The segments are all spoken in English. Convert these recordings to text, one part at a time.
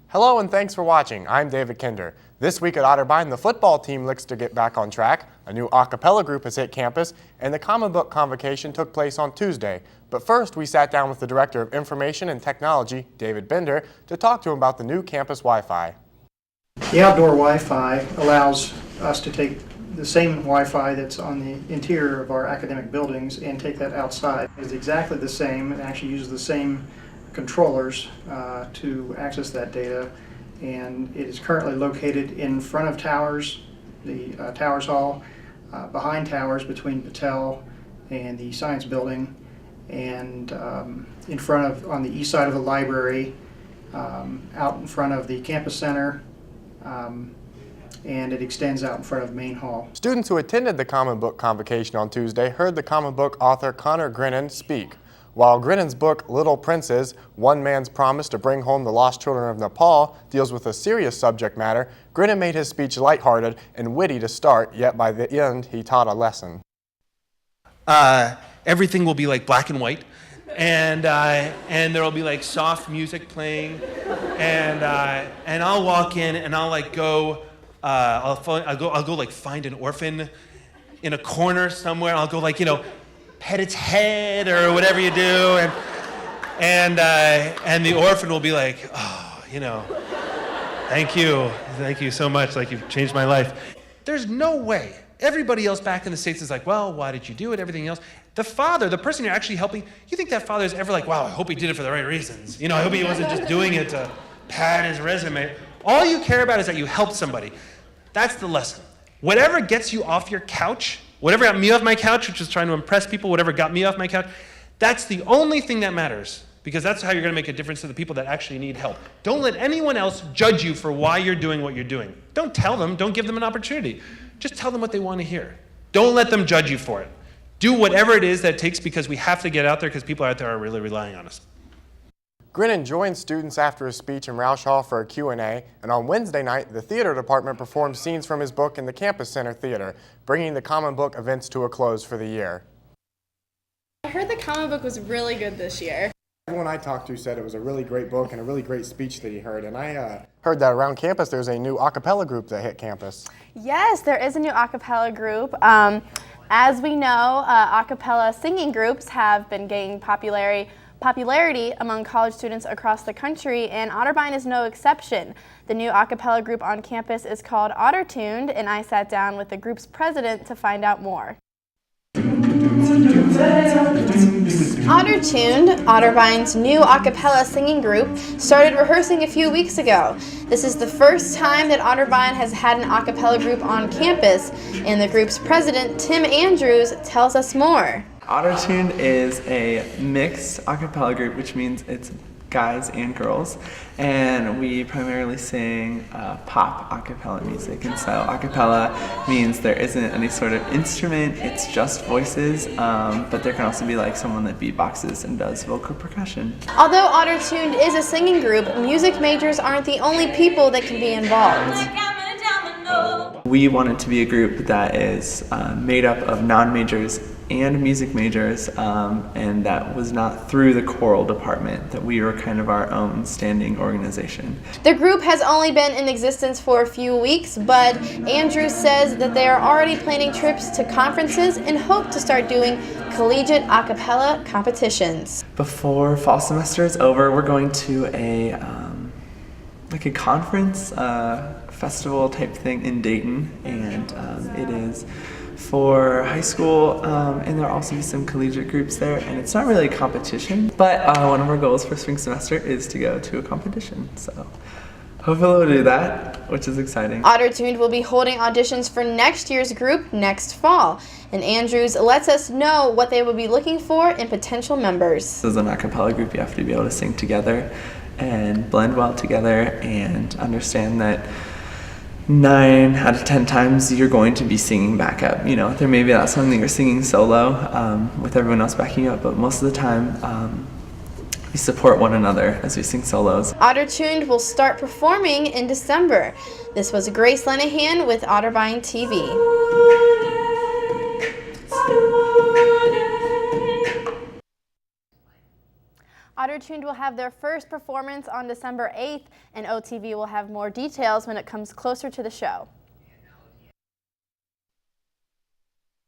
Hello and thanks for watching. I'm David Kinder. This week at Otterbein, the football team looks to get back on track. A new a cappella group has hit campus, and the Common Book Convocation took place on Tuesday. But first, we sat down with the Director of Information and Technology, David Bender, to talk to him about the new campus Wi-Fi. The outdoor Wi-Fi allows us to take the same Wi-Fi that's on the interior of our academic buildings and take that outside. It's exactly the same and actually uses the same controllers to access that data, and it is currently located in front of towers, the Towers Hall, behind towers between Patel and the Science Building, and in front of, on the east side of the library, out in front of the campus center, and it extends out in front of Main Hall. Students who attended the Common Book Convocation on Tuesday heard the Common Book author Connor Grinnan speak. While Grinnan's book, Little Princes, One Man's Promise to Bring Home the Lost Children of Nepal, deals with a serious subject matter, Grinnan made his speech lighthearted and witty to start, yet by the end he taught a lesson. Everything will be like black and white, and there will be like soft music playing, and I'll walk in and I'll like go, I'll go like find an orphan in a corner somewhere. I'll go like, you know, pet its head or whatever you do, and the orphan will be like, oh, you know, thank you so much, like you've changed my life. There's no way. Everybody else back in the States is like, well, why did you do it? Everything else. The father, the person you're actually helping, you think that father is ever like, wow, I hope he did it for the right reasons. You know, I hope he wasn't just doing it to pad his resume. All you care about is that you helped somebody. That's the lesson. Whatever gets you off your couch, whatever got me off my couch, which was trying to impress people, whatever got me off my couch, that's the only thing that matters, because that's how you're going to make a difference to the people that actually need help. Don't let anyone else judge you for why you're doing what you're doing. Don't tell them, don't give them an opportunity. Just tell them what they want to hear. Don't let them judge you for it. Do whatever it is that it takes, because we have to get out there because people out there are really relying on us. Grinnan joined students after his speech in Roush Hall for a Q&A, and on Wednesday night, the theater department performed scenes from his book in the Campus Center Theater, bringing the Common Book events to a close for the year. I heard the Common Book was really good this year. Everyone I talked to said it was a really great book and a really great speech that he heard, and I heard that around campus there's a new a cappella group that hit campus. Yes, there is a new a cappella group. As we know, a cappella singing groups have been gaining popularity among college students across the country, and Otterbein is no exception. The new a cappella group on campus is called Ottertuned, and I sat down with the group's president to find out more. Ottertuned, Otterbein's new a cappella singing group, started rehearsing a few weeks ago. This is the first time that Otterbein has had an a cappella group on campus, and the group's president, Tim Andrews, tells us more. Ottertuned is a mixed a cappella group, which means it's guys and girls, and we primarily sing pop a cappella music. And so a cappella means there isn't any sort of instrument, it's just voices, but there can also be like someone that beatboxes and does vocal percussion. Although Ottertuned is a singing group, music majors aren't the only people that can be involved. We wanted to be a group that is made up of non-majors and music majors, and that was not through the choral department, that we were kind of our own standing organization. The group has only been in existence for a few weeks, but Andrew says that they are already planning trips to conferences and hope to start doing collegiate a cappella competitions. Before fall semester is over, we're going to a conference, festival type thing in Dayton, and it is for high school, and there'll also be some collegiate groups there, and it's not really a competition, but one of our goals for spring semester is to go to a competition, so hopefully we'll do that, which is exciting. Ottertuned will be holding auditions for next year's group next fall, and Andrews lets us know what they will be looking for in potential members. As an a cappella group, you have to be able to sing together and blend well together and understand that 9 out of 10 times you're going to be singing backup. You know, there may be that song that you're singing solo with everyone else backing you up, but most of the time we support one another as we sing solos. Ottertuned will start performing in December. This was Grace Lenehan with Otterbein TV. Otterbein will have their first performance on December 8th, and OTV will have more details when it comes closer to the show.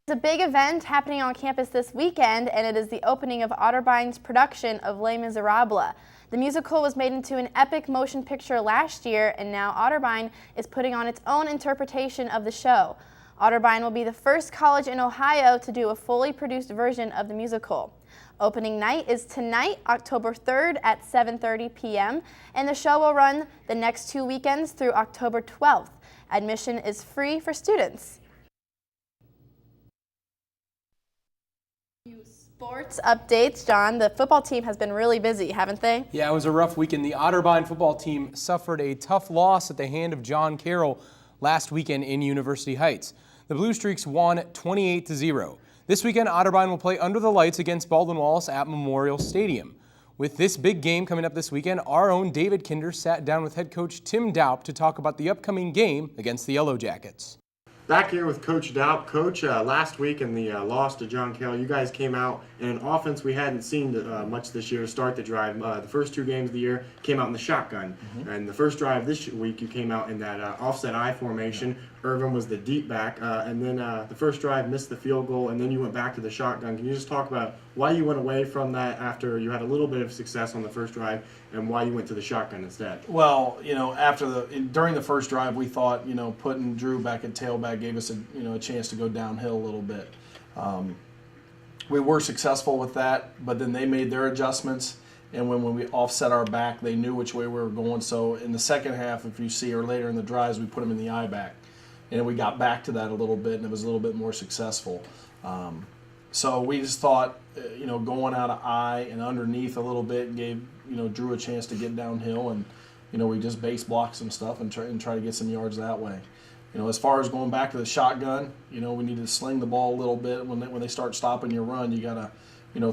It's a big event happening on campus this weekend, and it is the opening of Otterbein's production of Les Miserables. The musical was made into an epic motion picture last year, and now Otterbein is putting on its own interpretation of the show. Otterbein will be the first college in Ohio to do a fully produced version of the musical. Opening night is tonight, October 3rd at 7:30 p.m., and the show will run the next 2 weekends through October 12th. Admission is free for students. Sports updates, John. The football team has been really busy, haven't they? Yeah, it was a rough weekend. The Otterbein football team suffered a tough loss at the hand of John Carroll last weekend in University Heights. The Blue Streaks won 28-0. This weekend, Otterbein will play under the lights against Baldwin Wallace at Memorial Stadium. With this big game coming up this weekend, our own David Kinder sat down with head coach Tim Daup to talk about the upcoming game against the Yellow Jackets. Back here with Coach Daup. Coach, last week in the loss to John Carroll, you guys came out in an offense we hadn't seen much this year to start the drive. The first 2 games of the year came out in the shotgun. And the first drive this week, you came out in that offset I formation. Irvin was the deep back. And then the first drive missed the field goal, and then you went back to the shotgun. Can you just talk about why you went away from that after you had a little bit of success on the first drive, and why you went to the shotgun instead? Well, during the first drive, we thought, putting Drew back at tailback gave us a chance to go downhill a little bit. We were successful with that, but then they made their adjustments, and when we offset our back, they knew which way we were going. So in the second half, if you see, or later in the drives, we put them in the I back, and we got back to that a little bit, and it was a little bit more successful. So we just thought, going out of I and underneath a little bit gave, Drew a chance to get downhill, and, we just base block some stuff and try to get some yards that way. As far as going back to the shotgun, we need to sling the ball a little bit. When they start stopping your run, you got to,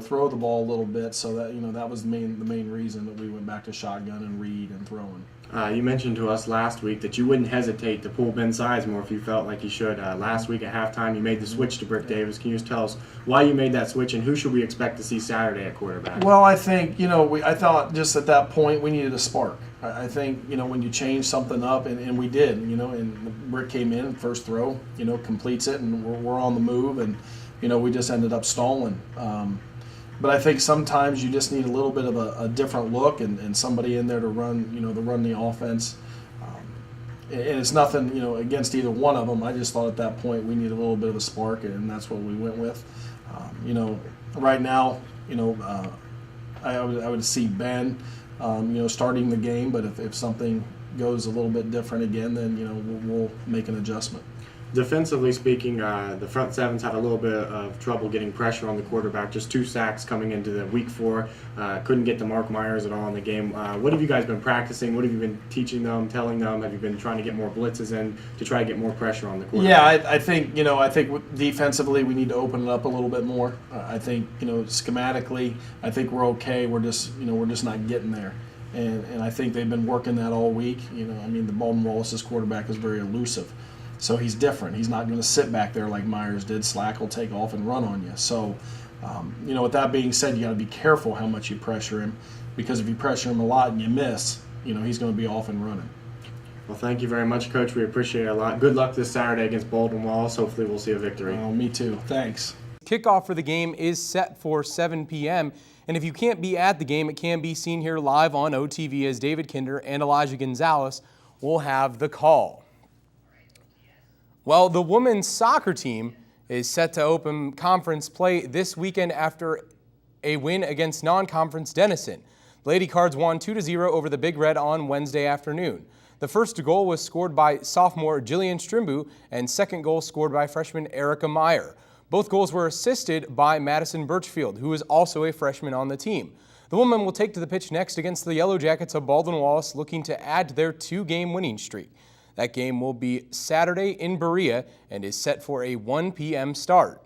throw the ball a little bit. So that, that was the main reason that we went back to shotgun and read and throwing. You mentioned to us last week that you wouldn't hesitate to pull Ben Sizemore if you felt like you should. Last week at halftime, you made the switch to Brick Davis. Can you just tell us why you made that switch, and who should we expect to see Saturday at quarterback? Well, I think, I thought just at that point we needed a spark. I think, when you change something up, and we did, and Brick came in, first throw, completes it, and we're on the move, and, we just ended up stalling. But I think sometimes you just need a little bit of a different look and somebody in there to run, to run the offense. And it's nothing, against either one of them. I just thought at that point we needed a little bit of a spark, and that's what we went with. Right now, I would see Ben, starting the game. But if something goes a little bit different again, then we'll make an adjustment. Defensively speaking, the front sevens had a little bit of trouble getting pressure on the quarterback. Just 2 sacks coming into the week 4. Couldn't get to Mark Myers at all in the game. What have you guys been practicing? What have you been teaching them, telling them? Have you been trying to get more blitzes in to try to get more pressure on the quarterback? Yeah, I think defensively we need to open it up a little bit more. I think schematically, I think we're okay. We're just not getting there. And I think they've been working that all week. The Baldwin Wallace's quarterback is very elusive. So he's different. He's not going to sit back there like Myers did. Slack will take off and run on you. So, with that being said, you got to be careful how much you pressure him, because if you pressure him a lot and you miss, he's going to be off and running. Well, thank you very much, Coach. We appreciate it a lot. Good luck this Saturday against Baldwin Wallace. Hopefully we'll see a victory. Oh, me too. Thanks. Kickoff for the game is set for 7 p.m. And if you can't be at the game, it can be seen here live on OTV as David Kinder and Elijah Gonzalez will have the call. Well, the women's soccer team is set to open conference play this weekend after a win against non-conference Denison. The Lady Cards won 2-0 over the Big Red on Wednesday afternoon. The first goal was scored by sophomore Jillian Strimbu, and second goal scored by freshman Erica Meyer. Both goals were assisted by Madison Birchfield, who is also a freshman on the team. The women will take to the pitch next against the Yellow Jackets of Baldwin Wallace, looking to add to their 2-game winning streak. That game will be Saturday in Berea and is set for a 1 p.m. start.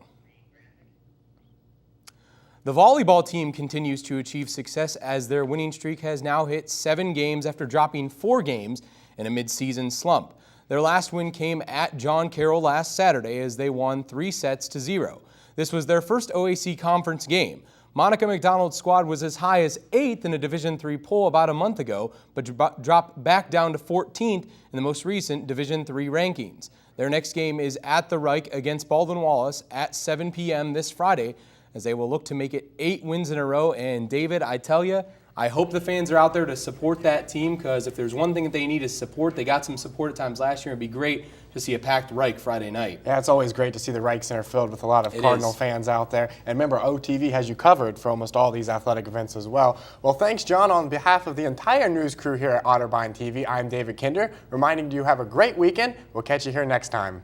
The volleyball team continues to achieve success as their winning streak has now hit 7 games after dropping 4 games in a mid-season slump. Their last win came at John Carroll last Saturday as they won 3-0. This was their first OAC conference game. Monica McDonald's squad was as high as 8th in a Division III poll about a month ago, but dropped back down to 14th in the most recent Division III rankings. Their next game is at the Reich against Baldwin-Wallace at 7 p.m. this Friday, as they will look to make it 8 wins in a row. And David, I tell you, I hope the fans are out there to support that team, because if there's one thing that they need is support. They got some support at times last year. It'd be great to see a packed Reich Friday night. Yeah, it's always great to see the Reich Center filled with a lot of Cardinal fans out there. And remember, OTV has you covered for almost all these athletic events as well. Well, thanks, John. On behalf of the entire news crew here at Otterbein TV, I'm David Kinder, reminding you have a great weekend. We'll catch you here next time.